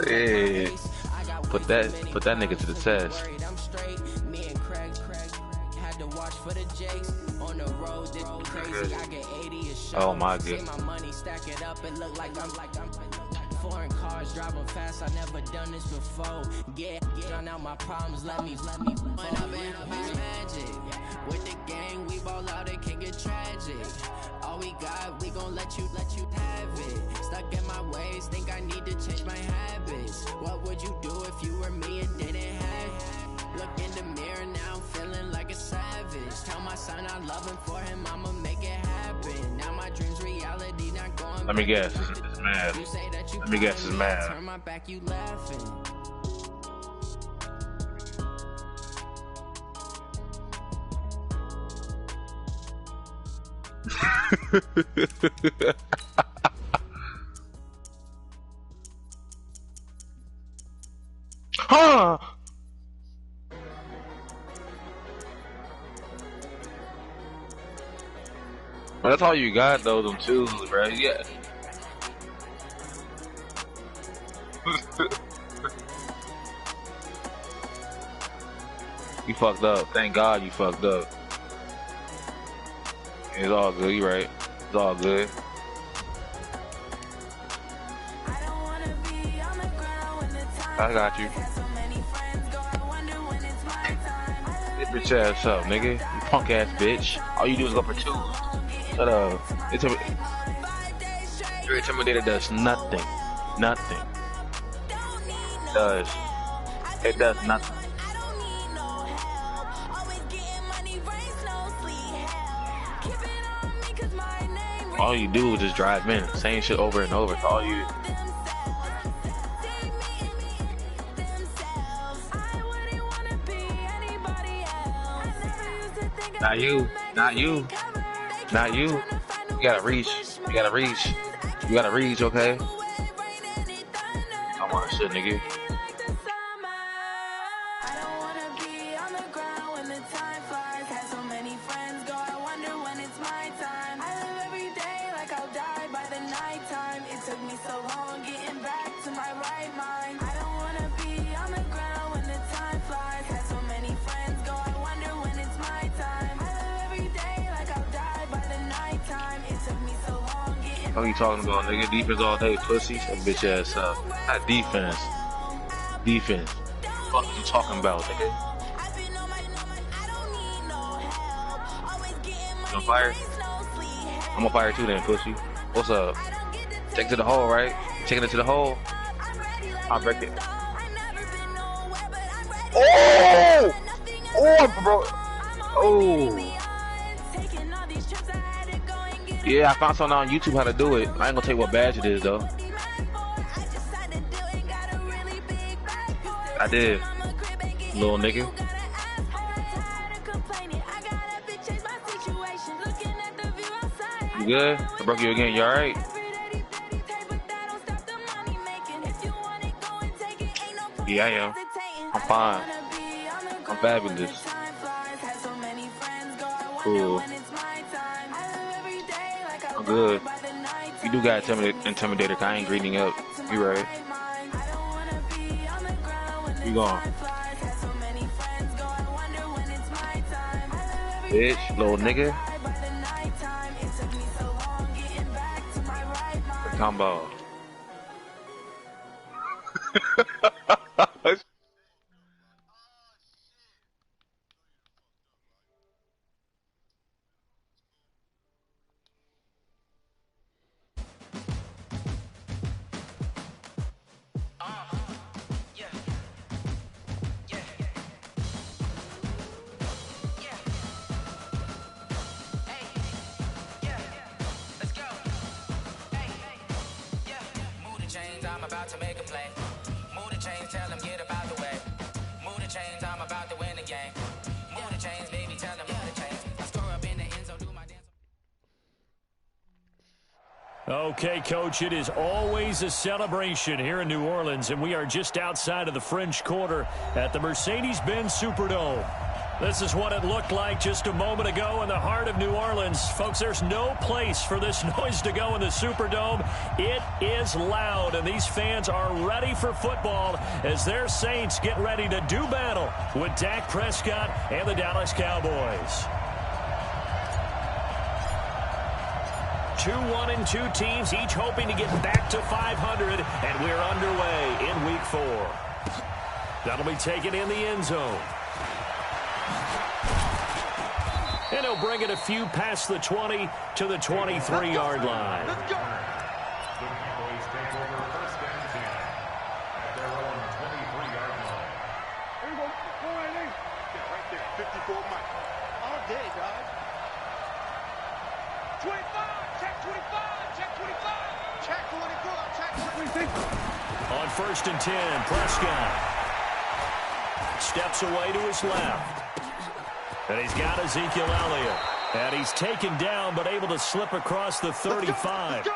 Yeah. Put that nigga to the test. Oh my goodness. Foreign cars driving fast, I never done this before. Get drown out my problems, let me when I've been magic. With the gang, we ball out, it can get tragic. All we got, we gon' let you have it. Stuck in my ways, think I need to change my habits. What would you do if you were me and didn't have it? Look in the mirror now, I'm feeling like a savage. Tell my son I love him, for him I'ma make it happen. Now my dreams reality, not going. Let me guess, it's mad. Let me guess, it's mad. Turn my back, you laughing. Huh? Well, that's all you got though, them twos, bro. Yeah. You fucked up. Thank God you fucked up. It's all good. You right. It's all good. I got you. Get bitch ass up, nigga. You punk ass bitch. All you do is go for twos. Shut up. Your intimidator does nothing. Nothing. It does nothing. All you do is just drive in, same shit over and over. It's all you. Not you. Not you. Not you. You gotta reach. You gotta reach. You gotta reach, okay? I want shit, nigga. What are you talking about, nigga? Defense all day, pussy. That bitch ass up. Not defense. Defense. What are you talking about, nigga? You on fire? I'm on fire too then, pussy. What's up? Take it to the hole, right? Taking it to the hole? I'll break it. Oh! Oh, bro. Oh. Yeah, I found something on YouTube how to do it. I ain't gonna tell you what badge it is though. I did, little nigga. You good? I broke you again. You alright? Yeah, I am. I'm fine. I'm fabulous. Cool. I'm good. You do got intimidator, cause I ain't greeting up. You right. You gone. Bitch, little nigga. Combo. I'm about to make a play. Move the chains, tell them get about the way. Move the chains, I'm about to win the game. Move the chains, baby, tell them move the chains. I score up in the end zone, do my dance. Okay, Coach, it is always a celebration here in New Orleans, and we are just outside of the French Quarter at the Mercedes-Benz Superdome. This is what it looked like just a moment ago in the heart of New Orleans. Folks, there's no place for this noise to go in the Superdome. It is loud, and these fans are ready for football as their Saints get ready to do battle with Dak Prescott and the Dallas Cowboys. 2-1-2 teams, each hoping to get back to 500, and we're underway in Week 4. That'll be taken in the end zone. And he'll bring it a few past the 20 to the 23-yard line. Let's go. The Cowboys take over first and 10 at their own 23-yard line. Here we go. Go right in. Yeah, right there. 54 Mike. All day, guys. 25. Check 25. Check 25. Check 24. Check 25. On first and 10, Prescott steps away to his left. And he's got Ezekiel Elliott. And he's taken down, but able to slip across the 35.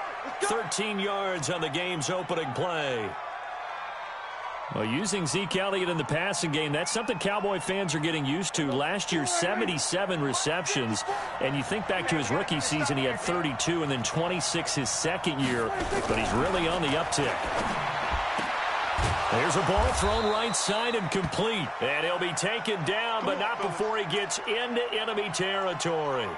13 yards on the game's opening play. Well, using Zeke Elliott in the passing game, that's something Cowboy fans are getting used to. Last year, 77 receptions. And you think back to his rookie season, he had 32 and then 26 his second year. But he's really on the uptick. There's a ball thrown right side and complete. And he'll be taken down, but not before he gets into enemy territory.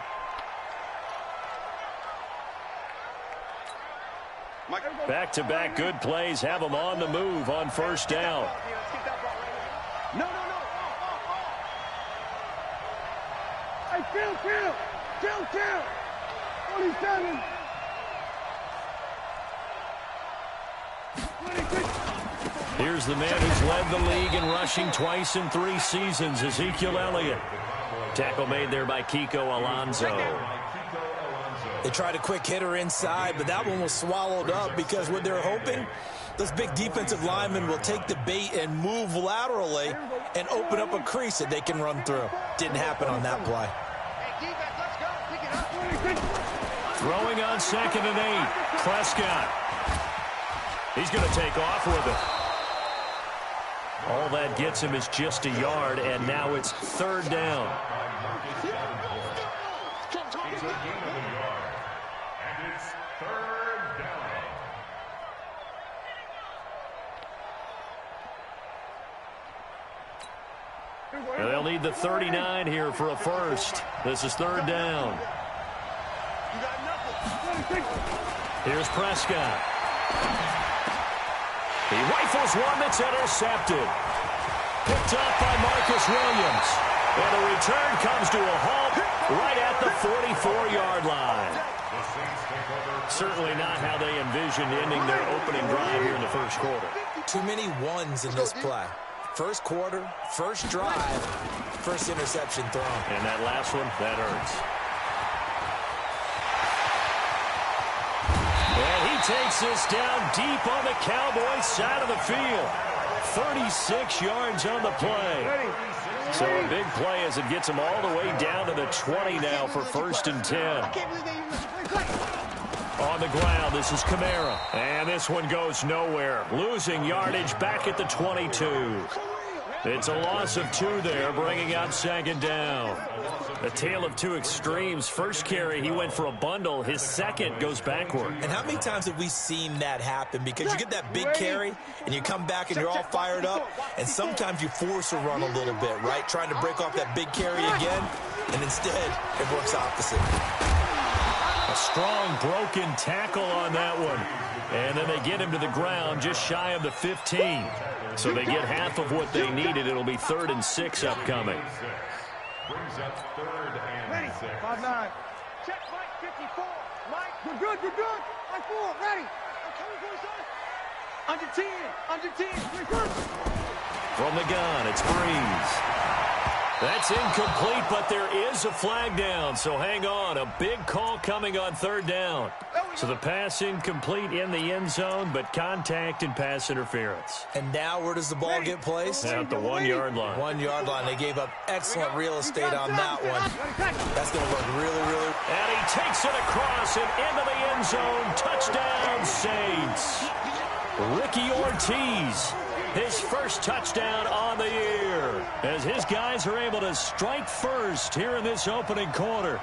Back-to-back good plays have him on the move on first down. No. Hey, Kill. 27. 26. Here's the man who's led the league in rushing twice in 3 seasons, Ezekiel Elliott. Tackle made there by Kiko Alonso. They tried a quick hitter inside, but that one was swallowed up because what they're hoping, those big defensive linemen will take the bait and move laterally and open up a crease that they can run through. Didn't happen on that play. Throwing on 2nd and 8, Prescott. He's going to take off with it. All that gets him is just a yard, and now it's 3rd down. It's a gain of a yard, and it's 3rd down. And they'll need the 39 here for a first. This is 3rd down. Here's Prescott. He rifles one that's intercepted. Picked up by Marcus Williams. And the return comes to a halt right at the 44-yard line. Certainly not how they envisioned ending their opening drive here in the first quarter. Too many ones in this play. First quarter, first drive, first interception thrown. And that last one, that hurts. And he takes this down deep on the Cowboys side of the field. 36 yards on the play. So a big play as it gets him all the way down to the 20 now for 1st and 10. On the ground, this is Kamara. And this one goes nowhere. Losing yardage back at the 22. It's a loss of 2 there, bringing out 2nd down. A tale of 2 extremes. First carry, he went for a bundle. His second goes backward. And how many times have we seen that happen? Because you get that big carry, and you come back and you're all fired up, and sometimes you force a run a little bit, right? Trying to break off that big carry again, and instead, it works opposite. A strong broken tackle on that one. And then they get him to the ground just shy of the 15. So they get half of what they needed. It'll be 3rd and 6 upcoming. Brings up 3rd and 6. 5-9. Check Mike 54. Mike, you're good. Mike 4, ready. I'm coming for you, son. Under 10. From the gun, it's Breeze. That's incomplete, but there is a flag down, so hang on. A big call coming on 3rd down. So the pass incomplete in the end zone, but contact and pass interference. And now where does the ball get placed? At the 1-yard line. 1-yard line. They gave up excellent real estate on that one. That's going to look really... And he takes it across and into the end zone. Touchdown, Saints. Ricky Ortiz his first touchdown on the year, as his guys are able to strike first here in this opening quarter.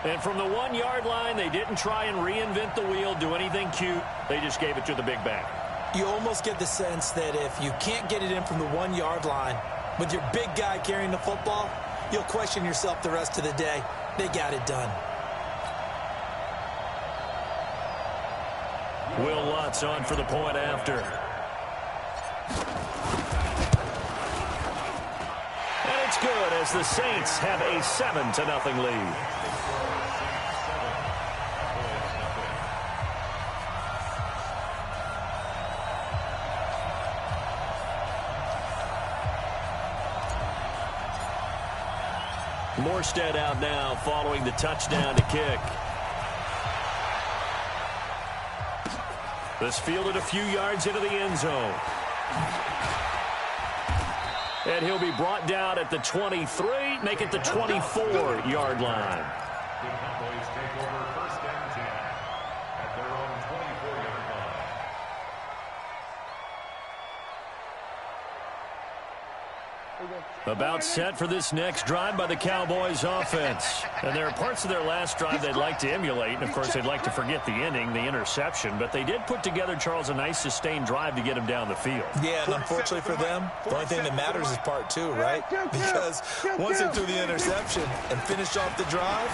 And from the 1-yard line, they didn't try and reinvent the wheel, do anything cute. They just gave it to the big back. You almost get the sense that if you can't get it in from the 1-yard line with your big guy carrying the football, you'll question yourself the rest of the day. They got it done. Will Lutz on for the point after. And it's good as the Saints have a 7-0 lead. Morstead out now following the touchdown to kick. This fielded a few yards into the end zone. And he'll be brought down at the 23, make it the 24-yard line. The Cowboys take over first and 10 at their own 24-yard line. About set for this next drive by the Cowboys offense. And there are parts of their last drive they'd like to emulate. And, of course, they'd like to forget the inning, the interception. But they did put together, Charles, a nice sustained drive to get him down the field. Yeah, and unfortunately for them, the only thing that matters is part 2, right? Because once they threw the interception and finished off the drive,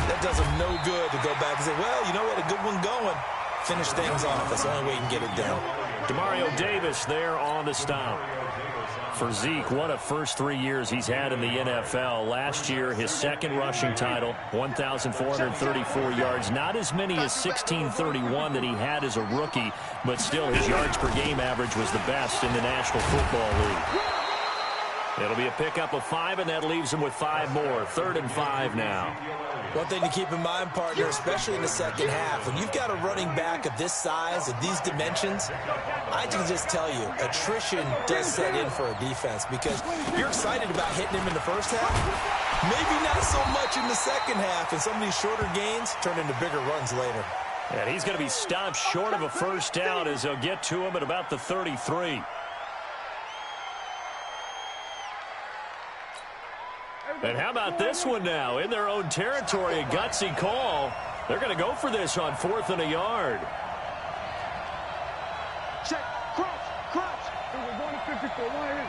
that does them no good to go back and say, well, you know what, a good one going. Finish things off. That's the only way you can get it down. Demario Davis there on the stop. For Zeke, what a first 3 years he's had in the NFL. Last year, his second rushing title, 1,434 yards. Not as many as 1,631 that he had as a rookie, but still his yards per game average was the best in the National Football League. It'll be a pickup of 5, and that leaves him with 5 more. 3rd and 5 now. One thing to keep in mind, partner, especially in the second half, when you've got a running back of this size, of these dimensions, I can just tell you, attrition does set in for a defense because you're excited about hitting him in the first half. Maybe not so much in the second half, and some of these shorter gains turn into bigger runs later. And he's going to be stopped short of a first down as they'll get to him at about the 33. And how about this one now? In their own territory, a gutsy call. They're going to go for this on 4th and a yard. Check, crouch. And we're going to 54. Line in.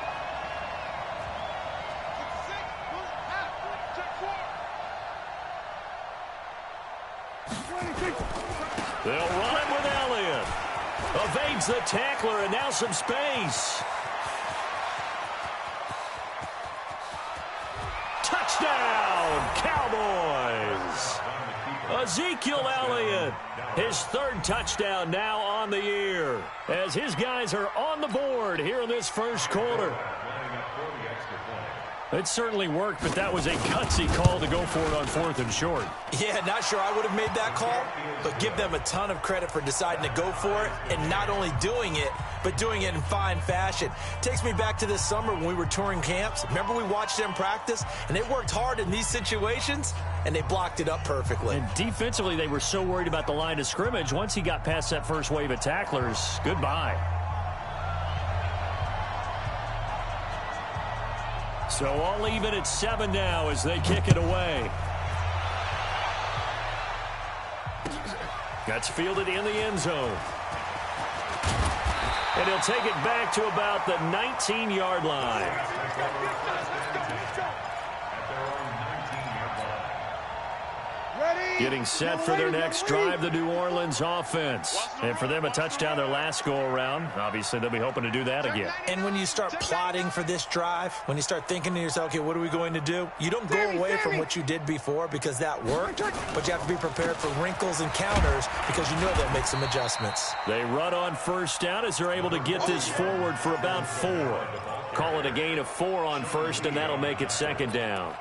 They'll run it with Elliott. Evades the tackler, and now some space. Touchdown, Cowboys. Ezekiel Elliott, his 3rd touchdown now on the year, as his guys are on the board here in this first quarter. It certainly worked, but that was a gutsy call to go for it on 4th and short. Yeah, not sure I would have made that call, but give them a ton of credit for deciding to go for it and not only doing it, but doing it in fine fashion. Takes me back to this summer when we were touring camps. Remember we watched them practice, and they worked hard in these situations, and they blocked it up perfectly. And defensively, they were so worried about the line of scrimmage. Once he got past that first wave of tacklers, goodbye. So all even at 7 now as they kick it away. That's fielded in the end zone. And he'll take it back to about the 19-yard line. Getting set for their next drive, the New Orleans offense. And for them, a touchdown their last go-around. Obviously, they'll be hoping to do that again. And when you start plotting for this drive, when you start thinking to yourself, okay, what are we going to do? You don't go away from what you did before because that worked, but you have to be prepared for wrinkles and counters because you know they'll make some adjustments. They run on first down as they're able to get this forward for about 4. Call it a gain of 4 on first, and that'll make it 2nd down.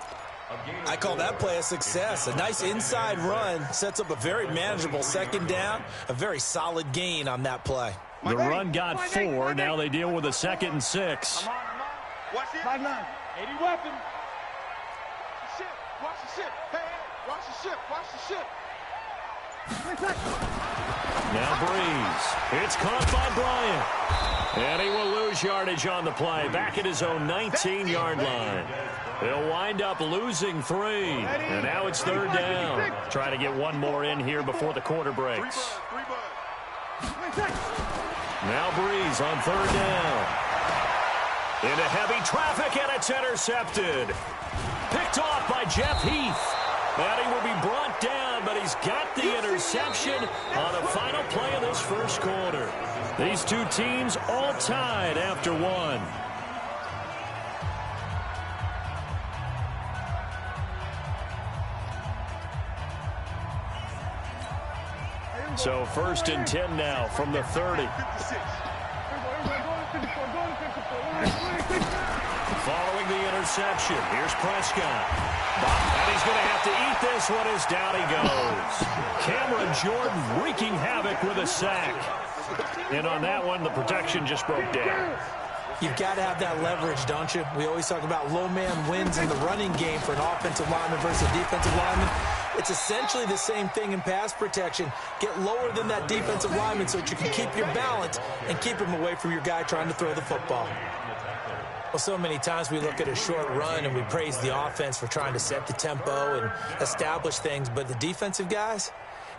I call that play a success. A nice inside run sets up a very manageable 2nd down, a very solid gain on that play. The run got 4. Now they deal with a 2nd and 6. Watch it. 5'9". 80 weapon. Watch the ship. Hey, watch the ship. Watch the ship. Now Breeze. It's caught by Bryant. And he will lose yardage on the play. Back at his own 19-yard line. They'll wind up losing 3. And now it's 3rd down. Try to get one more in here before the quarter breaks. Now Breeze on 3rd down. Into heavy traffic, and it's intercepted. Picked off by Jeff Heath. And he will be brought down, but he's got the interception on the final play of this first quarter. These two teams all tied after 1. So 1st and 10 now from the 30. Following the interception, here's Prescott. And he's going to have to eat this one as down he goes. Cameron Jordan wreaking havoc with a sack. And on that one, the protection just broke down. You've got to have that leverage, don't you? We always talk about low man wins in the running game for an offensive lineman versus a defensive lineman. It's essentially the same thing in pass protection. Get lower than that defensive lineman so that you can keep your balance and keep him away from your guy trying to throw the football. Well, so many times we look at a short run and we praise the offense for trying to set the tempo and establish things, but the defensive guys,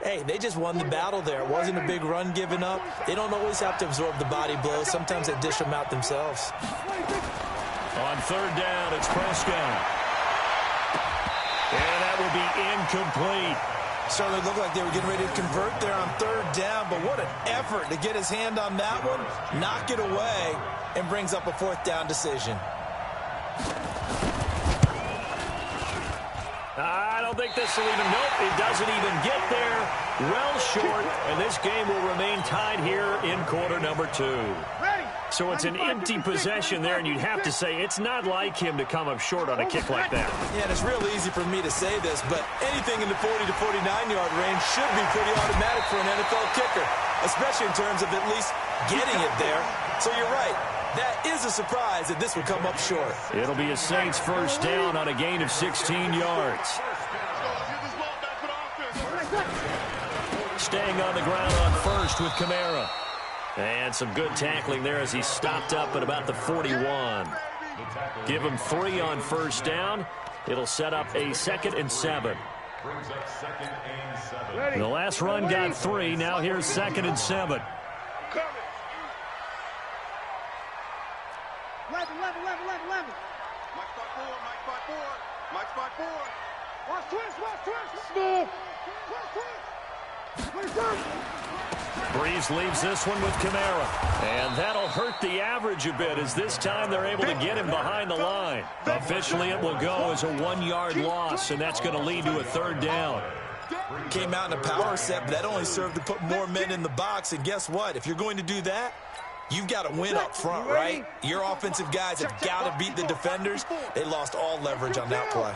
hey, they just won the battle there. It wasn't a big run given up. They don't always have to absorb the body blows. Sometimes they dish them out themselves. On 3rd down, it's Prescott. And that will be incomplete. Certainly looked like they were getting ready to convert there on 3rd down, but what an effort to get his hand on that one, knock it away, and brings up a 4th down decision. I don't think this will even, nope, it doesn't even get there. Well short, and this game will remain tied here in quarter number 2. So it's an empty possession there, and you'd have to say it's not like him to come up short on a kick like that. Yeah, and it's real easy for me to say this, but anything in the 40 to 49-yard range should be pretty automatic for an NFL kicker, especially in terms of at least getting it there. So you're right. That is a surprise that this would come up short. It'll be a Saints 1st down on a gain of 16 yards. Staying on the ground on 1st with Kamara. And some good tackling there as he stopped up at about the 41. Give him 3 on 1st down. It'll set up a 2nd and 7. The last run got 3. Now here's 2nd and 7. 11. Mike spot 4. Mike spot 4. Watch twist. Breeze leaves this one with Kamara. And that'll hurt the average a bit as this time they're able to get him behind the line. Officially, it will go as a 1-yard loss, and that's going to lead to a 3rd down. Came out in a power set, but that only served to put more men in the box. And guess what? If you're going to do that, you've got to win up front, right? Your offensive guys have got to beat the defenders. They lost all leverage on that play.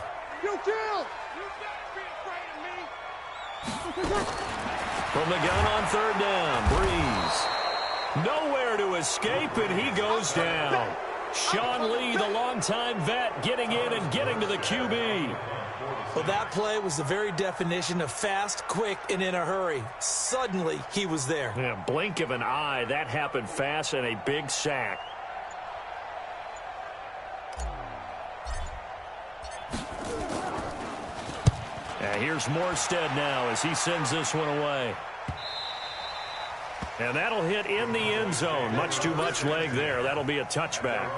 From the gun on 3rd down, Breeze. Nowhere to escape, and he goes down. Sean Lee, the longtime vet, getting in and getting to the QB. Well, that play was the very definition of fast, quick, and in a hurry. Suddenly, he was there. Yeah, blink of an eye, that happened fast, and a big sack. And here's Morstead now as he sends this one away. And that'll hit in the end zone. Much too much leg there. That'll be a touchback.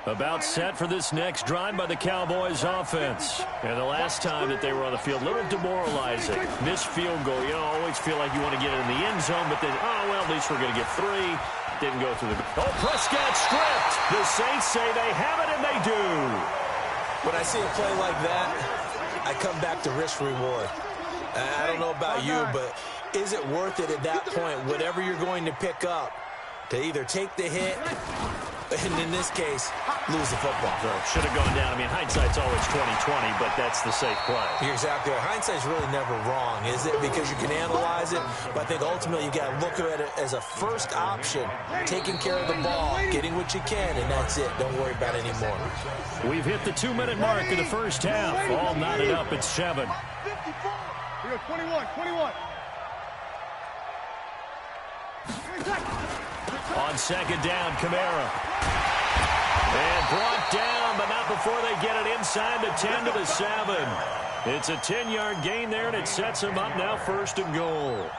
About set for this next drive by the Cowboys offense. And the last time that they were on the field, a little demoralizing. Missed field goal. You know, always feel like you want to get it in the end zone, but then, oh, well, at least we're going to get 3. Didn't go through the... Oh, Prescott stripped. The Saints say they have it, and they do. When I see a play like that, I come back to risk reward. I don't know about you, but is it worth it at that point, whatever you're going to pick up, to either take the hit And in this case, lose the football. So should have gone down. I mean, hindsight's always 20/20, but that's the safe play. You're exactly right. Hindsight's really never wrong, is it? Because you can analyze it, but I think ultimately you got to look at it as a first option, taking care of the ball, getting what you can, and that's it. Don't worry about it anymore. We've hit the 2-minute mark of the first half. All knotted up at 7. 21. On second down, Kamara. And brought down, but not before they get it inside the 10 to the 7. It's a 10-yard gain there, and it sets him up now 1st and goal.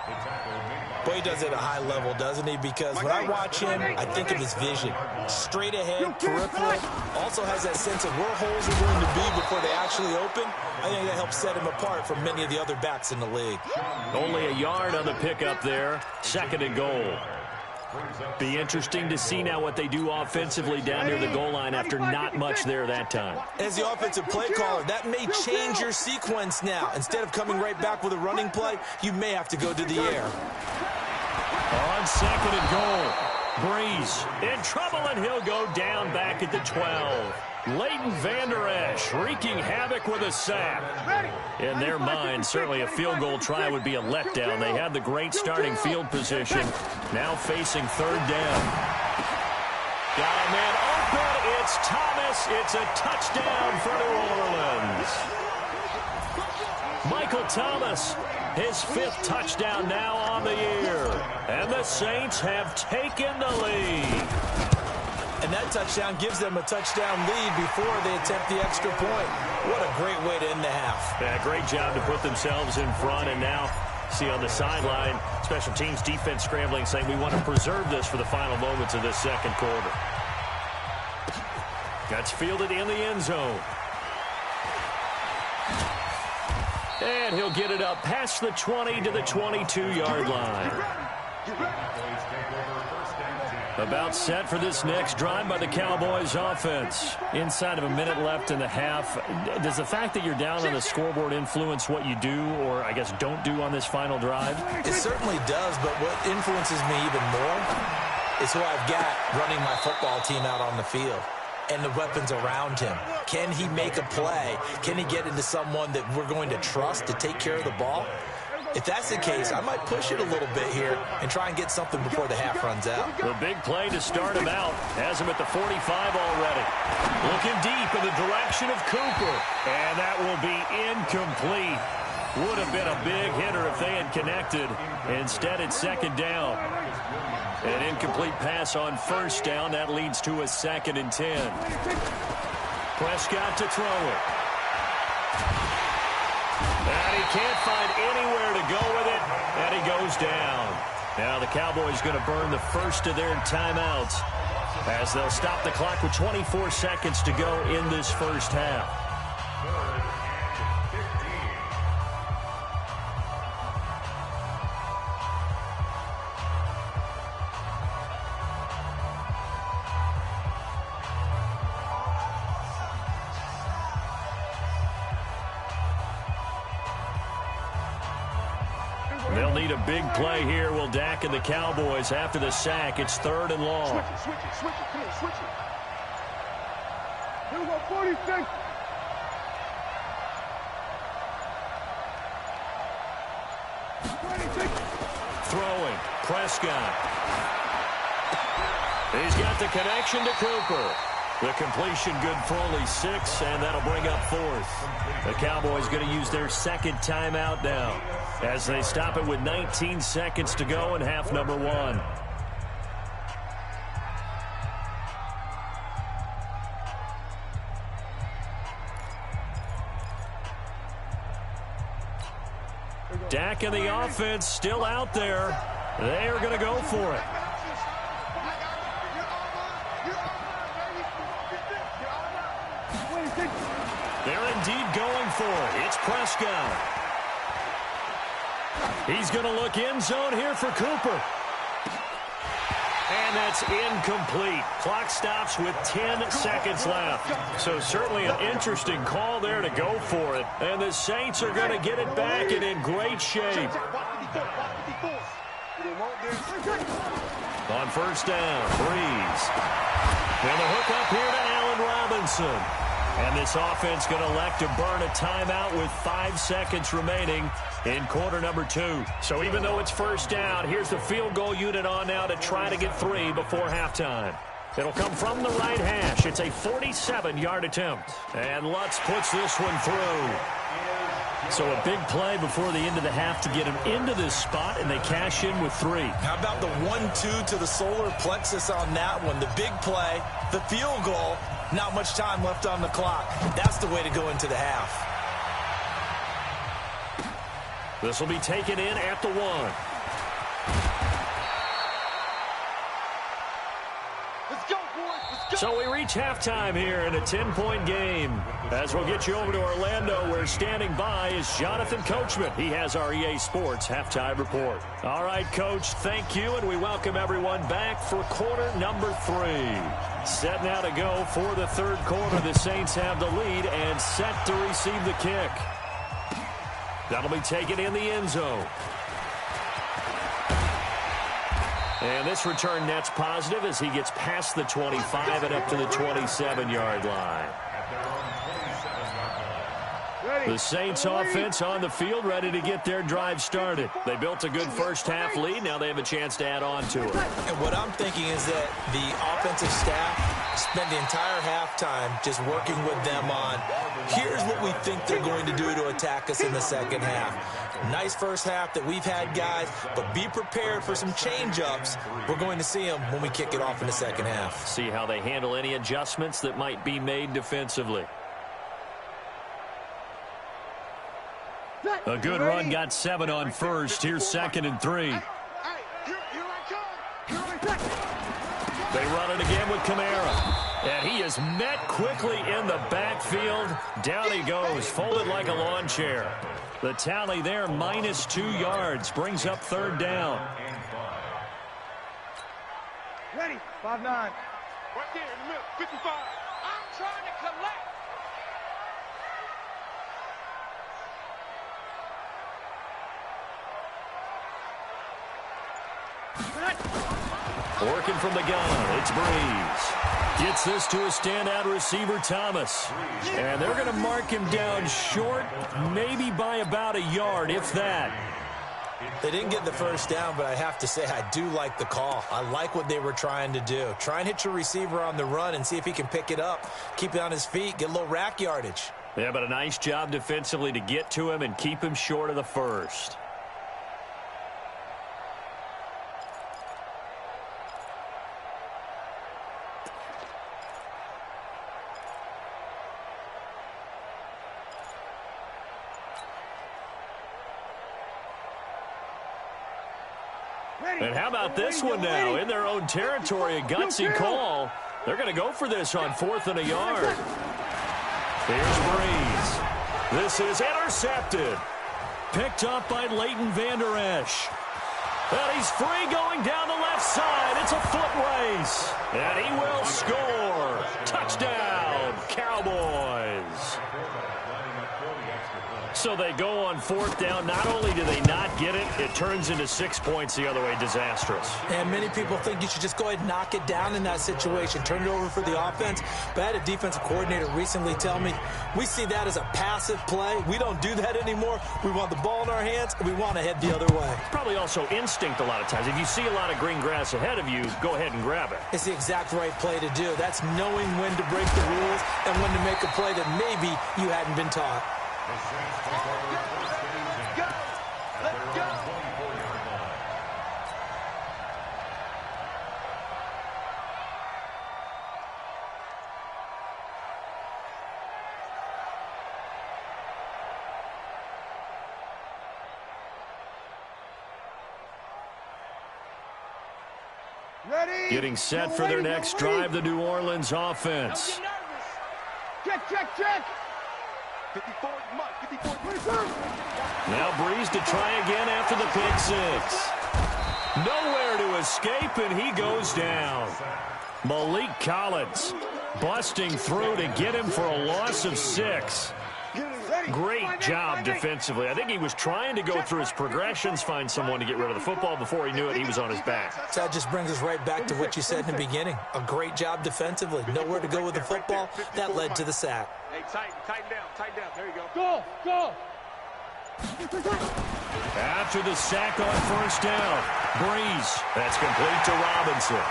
Boy, he does it at a high level, doesn't he? Because when I watch him, I think of his vision. Straight ahead, peripheral. Also has that sense of where holes are going to be before they actually open. I think that helps set him apart from many of the other backs in the league. Only a yard on the pickup there. 2nd and goal. Be interesting to see now what they do offensively down near the goal line after not much there that time. As the offensive play caller, that may change your sequence now. Instead of coming right back with a running play, you may have to go to the air. On 2nd and goal, Breeze in trouble, and he'll go down back at the 12. Leighton Vander Esch wreaking havoc with a sack. In their mind, certainly a field goal try would be a letdown. They had the great starting field position. Now facing 3rd down. Got a man open. It's Thomas. It's a touchdown for New Orleans. Michael Thomas, his 5th touchdown now on the year. And the Saints have taken the lead. And that touchdown gives them a touchdown lead before they attempt the extra point. What a great way to end the half. Yeah, great job to put themselves in front. And now, see on the sideline, special teams defense scrambling, saying we want to preserve this for the final moments of this 2nd quarter. That's fielded in the end zone. And he'll get it up past the 20 to the 22-yard line. About set for this next drive by the Cowboys offense. Inside of a minute left in the half. Does the fact that you're down on the scoreboard influence what you do, or I guess don't do on this final drive? It certainly does, but what influences me even more is who I've got running my football team out on the field and the weapons around him. Can he make a play? Can he get into someone that we're going to trust to take care of the ball? If that's the case, I might push it a little bit here and try and get something before the half runs out. The big play to start him out. Has him at the 45 already. Looking deep in the direction of Cooper. And that will be incomplete. Would have been a big hitter if they had connected. Instead, it's 2nd down. An incomplete pass on 1st down. That leads to a 2nd and 10. Prescott to throw it. And he can't find anywhere to go with it, and he goes down. Now the Cowboys going to burn the first of their timeouts as they'll stop the clock with 24 seconds to go in this first half. They'll need a big play here. Will Dak and the Cowboys after the sack. It's 3rd and long. Switch it. Come on, switch it. Here we go, 46. Throwing. Prescott. He's got the connection to Cooper. The completion good for only 6, and that'll bring up 4th. The Cowboys going to use their 2nd timeout now as they stop it with 19 seconds to go in half number 1. Dak and the offense still out there. They are going to go for it. They're indeed going for it. It's Prescott. He's going to look end zone here for Cooper. And that's incomplete. Clock stops with 10 seconds left. So certainly an interesting call there to go for it. And the Saints are going to get it back and in great shape. On 1st down, Breeze. And the hook up here to Allen Robinson. And this offense going to elect to burn a timeout with 5 seconds remaining in quarter number 2. So even though it's first down, here's the field goal unit on now to try to get 3 before halftime. It'll come from the right hash. It's a 47-yard attempt. And Lutz puts this one through. So a big play before the end of the half to get him into this spot, and they cash in with 3. How about the 1-2 to the solar plexus on that one? The big play, the field goal, not much time left on the clock. That's the way to go into the half. This will be taken in at the 1. So we reach halftime here in a 10-point game. As we'll get you over to Orlando, where standing by is Jonathan Coachman. He has our EA Sports halftime report. All right, Coach, thank you, and we welcome everyone back for quarter number 3. Set now to go for the third quarter. The Saints have the lead and set to receive the kick. That'll be taken in the end zone. And this return net's positive as he gets past the 25 and up to the 27-yard line. The Saints offense on the field, ready to get their drive started. They built a good first-half lead. Now they have a chance to add on to it. And what I'm thinking is that the offensive staff spent the entire halftime just working with them on, here's what we think they're going to do to attack us in the second half. Nice first half that we've had, guys, but be prepared for some change-ups. We're going to see them when we kick it off in the second half. See how they handle any adjustments that might be made defensively. A good run got 7 on first. Here's 2nd and 3. They run it again with Kamara. And he is met quickly in the backfield. Down he goes, folded like a lawn chair. The tally there, -2 yards, brings up third down. Ready, 5-9. Right there in the middle, 55. I'm trying to collect. Working from the gun, it's Breeze. Gets this to a standout receiver, Thomas. And they're going to mark him down short, maybe by about a yard, if that. They didn't get the first down, but I have to say I do like the call. I like what they were trying to do. Try and hit your receiver on the run and see if he can pick it up, keep it on his feet, get a little rack yardage. Yeah, but a nice job defensively to get to him and keep him short of the first. And how about this one now? In their own territory, a gutsy call. They're going to go for this on 4th and a yard. Here's Breeze. This is intercepted. Picked up by Leighton Vander Esch. And he's free going down the left side. It's a foot race. And he will score. Touchdown, Cowboys. So they go on 4th down. Not only do they not get it, it turns into 6 points the other way. Disastrous. And many people think you should just go ahead and knock it down in that situation. Turn it over for the offense. But I had a defensive coordinator recently tell me, we see that as a passive play. We don't do that anymore. We want the ball in our hands, and we want to head the other way. Probably also instinct a lot of times. If you see a lot of green grass ahead of you, go ahead and grab it. It's the exact right play to do. That's knowing when to break the rules and when to make a play that maybe you hadn't been taught. Getting set for their next drive, the New Orleans offense. Check, check, check. 54, now Breeze to try again after the pick six. Nowhere to escape, and he goes down. Malik Collins busting through to get him for a loss of 6. Great job defensively. I think he was trying to go through his progressions, find someone to get rid of the football. Before he knew it, he was on his back. That just brings us right back to what you said in the beginning. A great job defensively. Nowhere to go with the football. That led to the sack. Hey, tighten down. There you go. Go. After the sack on first down, Breeze. That's complete to Robinson.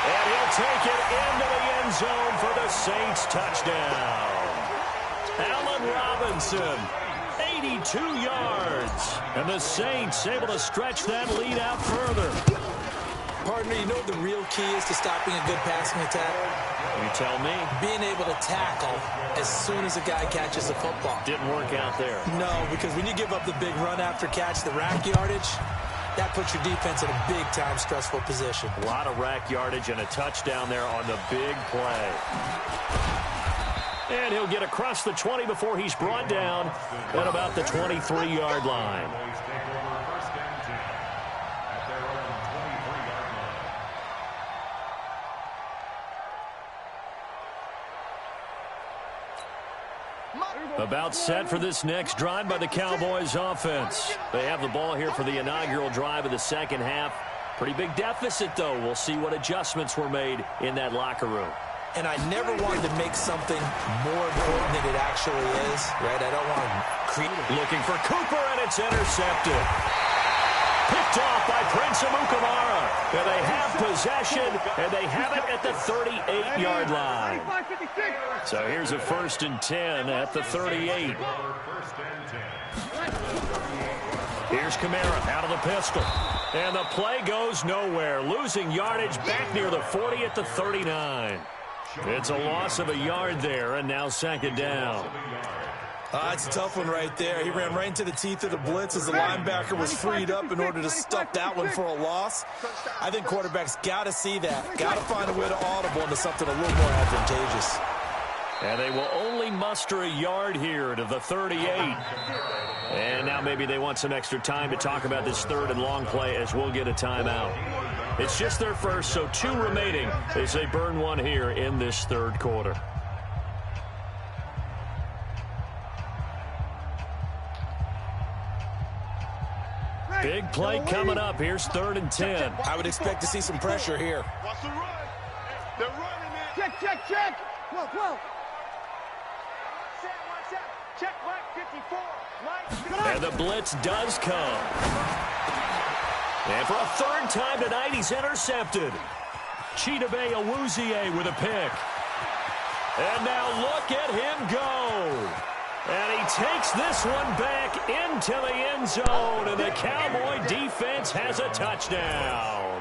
And he'll take it into the end zone for the Saints touchdown. Allen Robinson, 82 yards. And the Saints able to stretch that lead out further. Partner, you know what the real key is to stopping a good passing attack? You tell me. Being able to tackle as soon as a guy catches the football. Didn't work out there. No, because when you give up the big run after catch, the rack yardage, that puts your defense in a big-time stressful position. A lot of rack yardage and a touchdown there on the big play. And he'll get across the 20 before he's brought down at about the 23-yard line. About set for this next drive by the Cowboys offense. They have the ball here for the inaugural drive of the second half. Pretty big deficit, though. We'll see what adjustments were made in that locker room. And I never wanted to make something more important than it actually is, right? I don't want to create. Looking for Cooper, and it's intercepted. Picked off by Prince Amukamara. And they have possession, and they have it at the 38-yard line. So here's a 1st and 10 at the 38. Here's Kamara out of the pistol. And the play goes nowhere. Losing yardage back near the 40 at the 39. It's a loss of a yard there, and now 2nd down. It's a tough one right there. He ran right into the teeth of the blitz as the linebacker was freed up in order to stuff that one for a loss. I think quarterbacks got to see that. Got to find a way to audible into something a little more advantageous. And they will only muster a yard here to the 38. And now maybe they want some extra time to talk about this 3rd and long play as we'll get a timeout. It's just their first, so 2 remaining as they burn one here in this 3rd quarter. Big play coming up. Here's 3rd and 10. I would expect to see some pressure here. Watch the run. They're running it. Check. Whoa. Check, Mike, 54. Mike. And the blitz does come. And for a 3rd time tonight, he's intercepted. Chidobe Awuzie with a pick. And now look at him go. And he takes this one back into the end zone, and the Cowboy defense has a touchdown.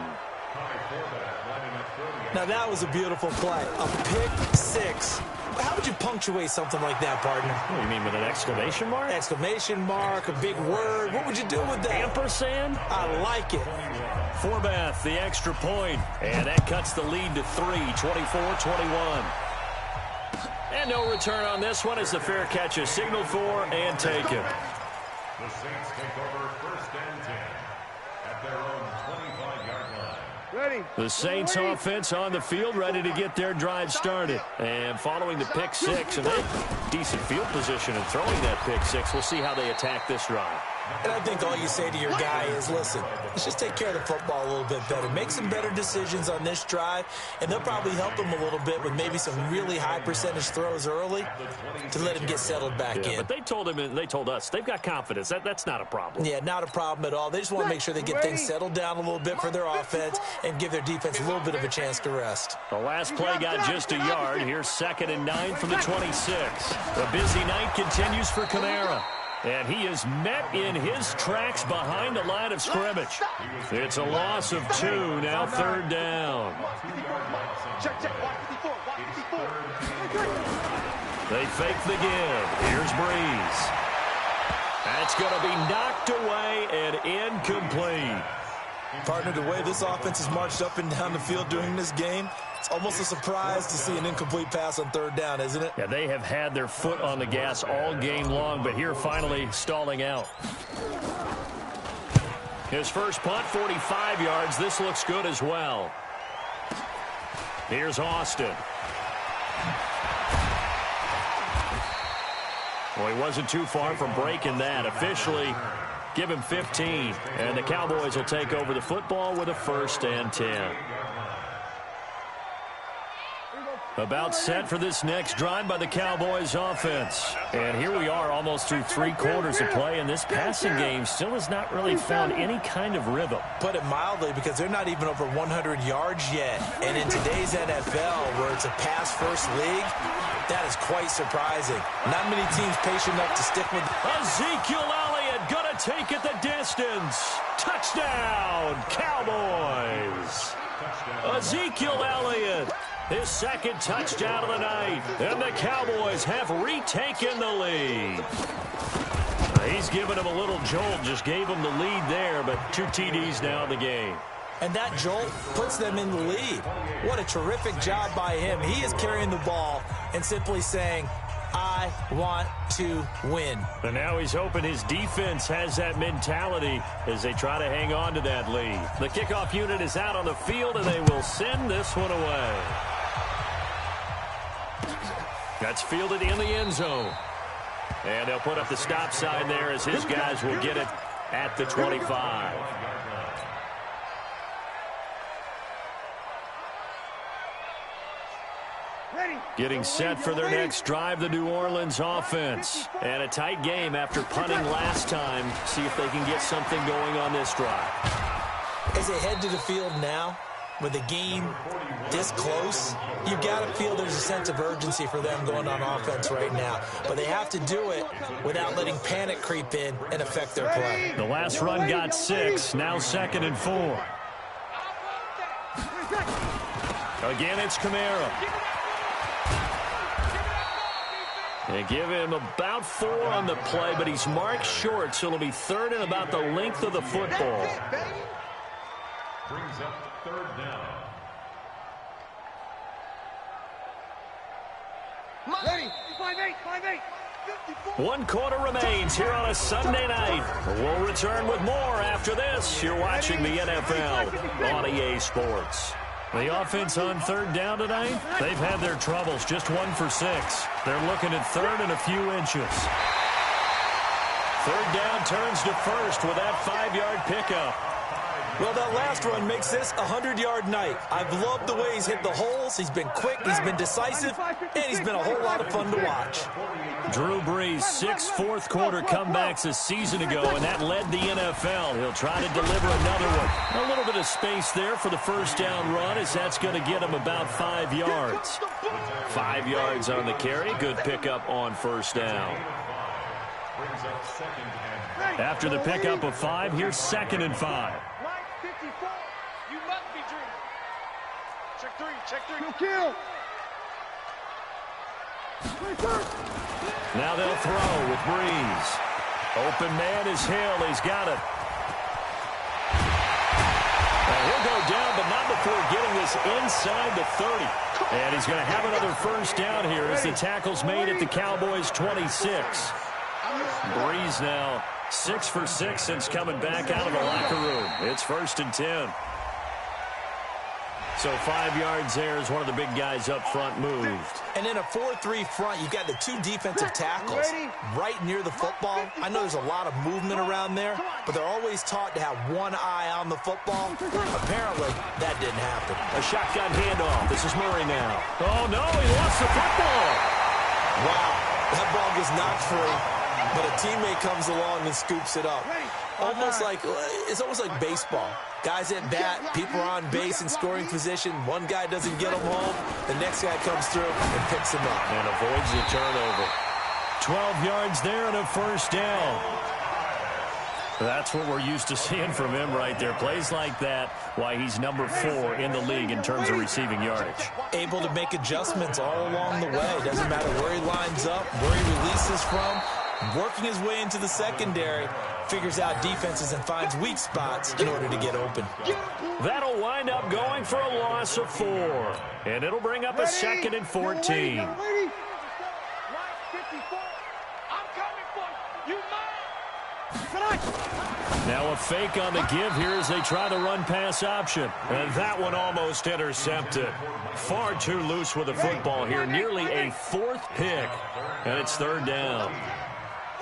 Now that was a beautiful play. A pick 6. How would you punctuate something like that, partner? What do you mean, with an exclamation mark? Exclamation mark, a big word. What would you do with that? Ampersand? I like it. Forbath, the extra point. And that cuts the lead to 3, 24-21. And no return on this one as the fair catch is signaled for and taken. The Saints take over 1st and 10 at their own 25-yard line. Ready. The Saints offense on the field, ready to get their drive started. And following the pick 6, and they decent field position and throwing that pick 6, we'll see how they attack this drive. And I think all you say to your guy is, listen, let's just take care of the football a little bit better. Make some better decisions on this drive, and they'll probably help him a little bit with maybe some really high percentage throws early to let him get settled back in. But they told him, and they told us, they've got confidence. That's not a problem. Yeah, not a problem at all. They just want to make sure they get things settled down a little bit for their offense and give their defense a little bit of a chance to rest. The last play got just a yard. Here's 2nd and 9 from the 26. The busy night continues for Kamara. And he is met in his tracks behind the line of scrimmage. It's a loss of 2, now 3rd down. Check, 154. They fake the give. Here's Breeze. That's going to be knocked away and incomplete. Partner, the way this offense has marched up and down the field during this game, it's almost a surprise to see an incomplete pass on 3rd down, isn't it? Yeah, they have had their foot on the gas all game long, but here finally stalling out. His first punt, 45 yards. This looks good as well. Here's Austin. Well, he wasn't too far from breaking that. Officially, give him 15. And the Cowboys will take over the football with a 1st and 10. About set for this next drive by the Cowboys offense. And here we are almost through 3 quarters of play, and this passing game still has not really found any kind of rhythm. Put it mildly, because they're not even over 100 yards yet. And in today's NFL, where it's a pass-first league, that is quite surprising. Not many teams patient enough to stick with. Ezekiel Elliott gonna take it the distance. Touchdown, Cowboys. Ezekiel Elliott, his 2nd touchdown of the night, and the Cowboys have retaken the lead. He's given him a little jolt, just gave him the lead there, but 2 TDs now in the game. And that jolt puts them in the lead. What a terrific job by him. He is carrying the ball and simply saying, I want to win. And now he's hoping his defense has that mentality as they try to hang on to that lead. The kickoff unit is out on the field, and they will send this one away. That's fielded in the end zone. And they'll put up the stop sign there as his guys will get it at the 25. Getting set for their next drive, the New Orleans offense. And a tight game after punting last time. See if they can get something going on this drive. As they head to the field now, with the game this close, you've got to feel there's a sense of urgency for them going on offense right now. But they have to do it without letting panic creep in and affect their play. The last run got 6, now 2nd and 4. Again, it's Kamara. They give him about 4 on the play, but he's marked short, so it'll be 3rd and about the length of the football. Brings up 3rd down. Ready, 5-8, 5-8. 1 quarter remains here on a Sunday night. We'll return with more after this. You're watching the NFL on EA Sports. The offense on 3rd down tonight, they've had their troubles, just 1 for 6. They're looking at 3rd and a few inches. 3rd down turns to 1st with that 5-yard pickup. Well, that last run makes this a 100-yard night. I've loved the way he's hit the holes. He's been quick, he's been decisive, and he's been a whole lot of fun to watch. Drew Brees, 6 fourth-quarter comebacks a season ago, and that led the NFL. He'll try to deliver another one. A little bit of space there for the 1st down run, as that's going to get him about 5 yards. 5 yards on the carry. Good pickup on 1st down. After the pickup of 5, here's 2nd and 5. You must be dreaming. Check 3, check 3. Kill. Now they'll throw with Brees. Open man is Hill. He's got it. Now he'll go down, but not before getting this inside the 30. And he's going to have another 1st down here as the tackle's made at the Cowboys' 26. Brees now 6 for 6 since coming back out of the locker room. It's 1st and 10. So 5 yards there as one of the big guys up front moved. And in a 4-3 front, you've got the 2 defensive tackles right near the football. I know there's a lot of movement around there, but they're always taught to have one eye on the football. Apparently, that didn't happen. A shotgun handoff. This is Murray now. Oh, no, he lost the football. Wow, that ball gets knocked free, but a teammate comes along and scoops it up. It's almost like baseball. Guys at bat, people are on base in scoring position. One guy doesn't get them home. The next guy comes through and picks him up. And avoids the turnover. 12 yards there and a 1st down. That's what we're used to seeing from him right there. Plays like that, why he's number 4 in the league in terms of receiving yardage. Able to make adjustments all along the way. Doesn't matter where he lines up, where he releases from. Working his way into the secondary, figures out defenses and finds weak spots in order to get open. That'll wind up going for a loss of 4. And it'll bring up a 2nd and 14. Now a fake on the give here as they try the run-pass option. And that one almost intercepted. Far too loose with the football here. Nearly a fourth pick. And it's third down.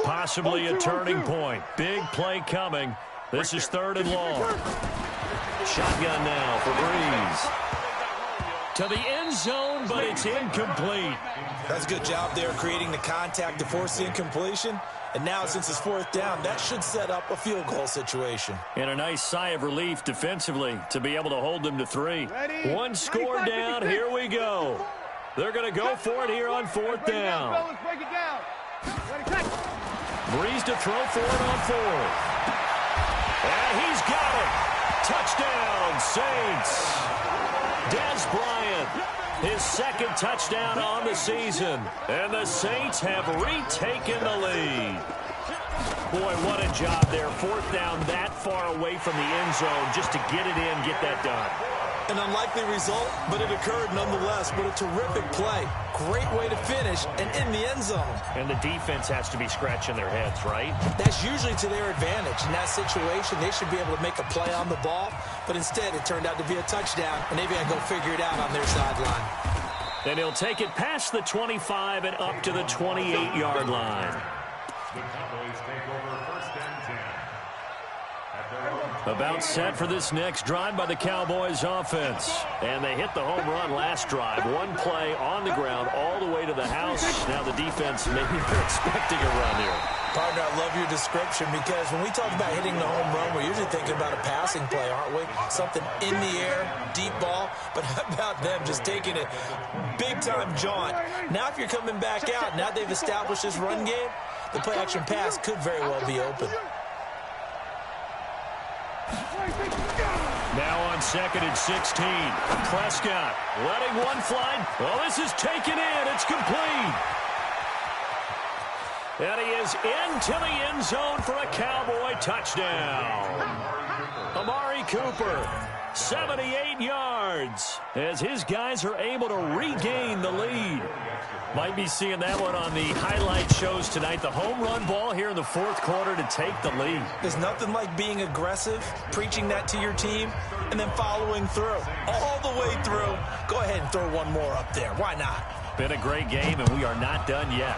Possibly a turning point. Big play coming. This is third and long. Shotgun now for Breeze. To the end zone, but it's incomplete. That's a good job there creating the contact to force the incompletion. And now, since it's fourth down, that should set up a field goal situation. And a nice sigh of relief defensively to be able to hold them to 3. One score down. Here we go. They're going to go for it here on fourth down. Breeze to throw for it on fourth. And he's got it. Touchdown, Saints. Dez Bryant, his second touchdown on the season. And the Saints have retaken the lead. Boy, what a job there. Fourth down that far away from the end zone just to get it in, get that done. An unlikely result, but it occurred nonetheless. What a terrific play. Great way to finish and in the end zone. And the defense has to be scratching their heads, right? That's usually to their advantage. In that situation, they should be able to make a play on the ball, but instead it turned out to be a touchdown, and they've got to go figure it out on their sideline. Then he'll take it past the 25 and up to the 28-yard line. The Cowboys take over first and 10. About set for this next drive by the Cowboys offense. And they hit the home run last drive. One play on the ground all the way to the house. Now the defense, maybe they're expecting a run here. Partner, I love your description because when we talk about hitting the home run, we're usually thinking about a passing play, aren't we? Something in the air, deep ball. But how about them just taking it big-time jaunt? Now if you're coming back out, now they've established this run game, the play-action pass could very well be open. Now on second and 16. Prescott letting one fly. Well, this is taken in. It's complete. And he is into the end zone for a Cowboy touchdown. Amari Cooper, 78 yards, as his guys are able to regain the lead. Might be seeing that one on the highlight shows tonight. The home run ball here in the fourth quarter to take the lead. There's nothing like being aggressive, preaching that to your team, and then following through. All the way through. Go ahead and throw one more up there. Why not? Been a great game, and we are not done yet.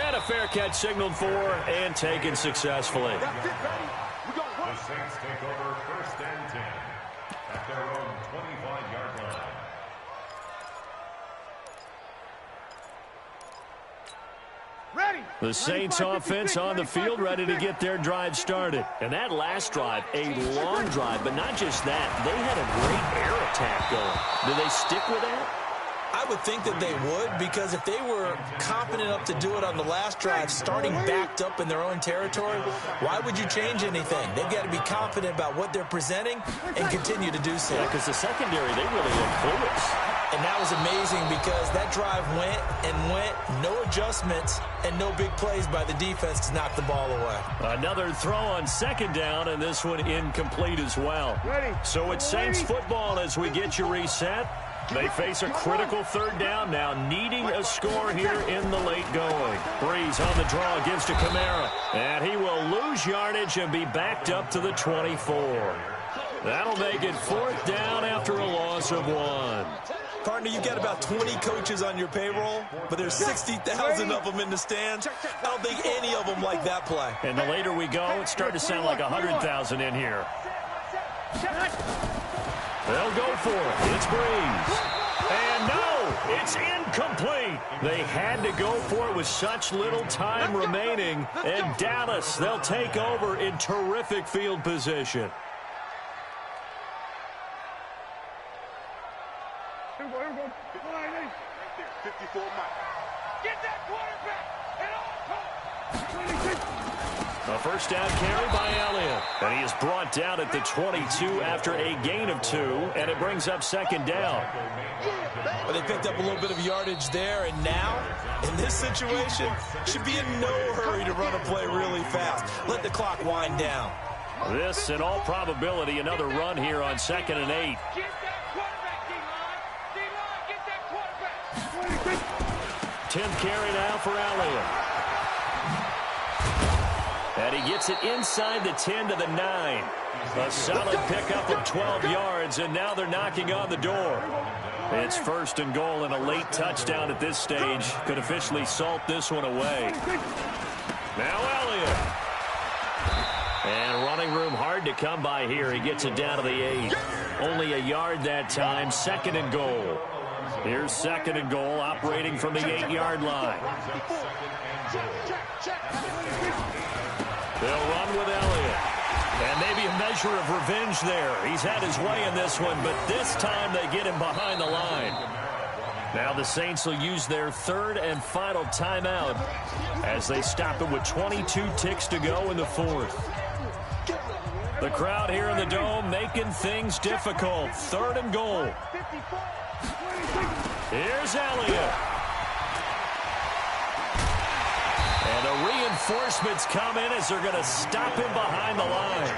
And a fair catch signaled for and taken successfully. The Saints take over first and 10 at their own 25-yard line. The Saints offense on the field ready to get their drive started. And that last drive, a long drive, but not just that. They had a great air attack going. Do they stick with that? I would think that they would, because if they were confident enough to do it on the last drive, starting backed up in their own territory, why would you change anything? They've got to be confident about what they're presenting and continue to do so. Yeah, because the secondary, they really look clueless. And that was amazing because that drive went and went, no adjustments, and no big plays by the defense to knock the ball away. Another throw on second down, and this one incomplete as well. So it's Saints football as we get you reset. They face a critical third down now, needing a score here in the late going. Breeze on the draw, gives to Kamara. And he will lose yardage and be backed up to the 24. That'll make it fourth down after a loss of 1. Partner, you've got about 20 coaches on your payroll, but there's 60,000 of them in the stands. I don't think any of them like that play. And the later we go, it's starting to sound like 100,000 in here. They'll go for it. It's Breeze. And no, it's incomplete. They had to go for it with such little time remaining. And Dallas, they'll take over in terrific field position. Here we go. Right there, 54 Mike. Get that quarterback at all costs. A first down carry by Elliott. And he is brought down at the 22 after a gain of 2, and it brings up second down. But they picked up a little bit of yardage there, and now, in this situation, should be in no hurry to run a play really fast. Let the clock wind down. This, in all probability, another run here on second and 8. Get that quarterback, D-line. D-line, get that quarterback. 10th carry now for Elliott. And he gets it inside the 10 to the 9. A solid pickup of 12 yards, and now they're knocking on the door. It's 1st and goal, and a late touchdown at this stage could officially salt this one away. Now Elliott. And running room hard to come by here. He gets it down to the 8. Only a yard that time, 2nd and goal. Here's 2nd and goal, operating from the 8-yard line. They'll run with Elliott. And maybe a measure of revenge there. He's had his way in this one, but this time they get him behind the line. Now the Saints will use their 3rd and final timeout as they stop it with 22 ticks to go in the 4th. The crowd here in the Dome making things difficult. 3rd and goal. Here's Elliott. And the reinforcements come in as they're going to stop him behind the line.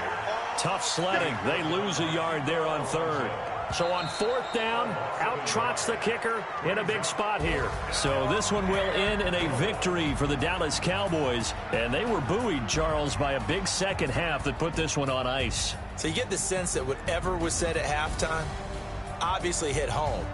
Tough sledding. They lose a yard there on 3rd. So on 4th down, out trots the kicker in a big spot here. So this one will end in a victory for the Dallas Cowboys. And they were buoyed, Charles, by a big second half that put this one on ice. So you get the sense that whatever was said at halftime obviously hit home.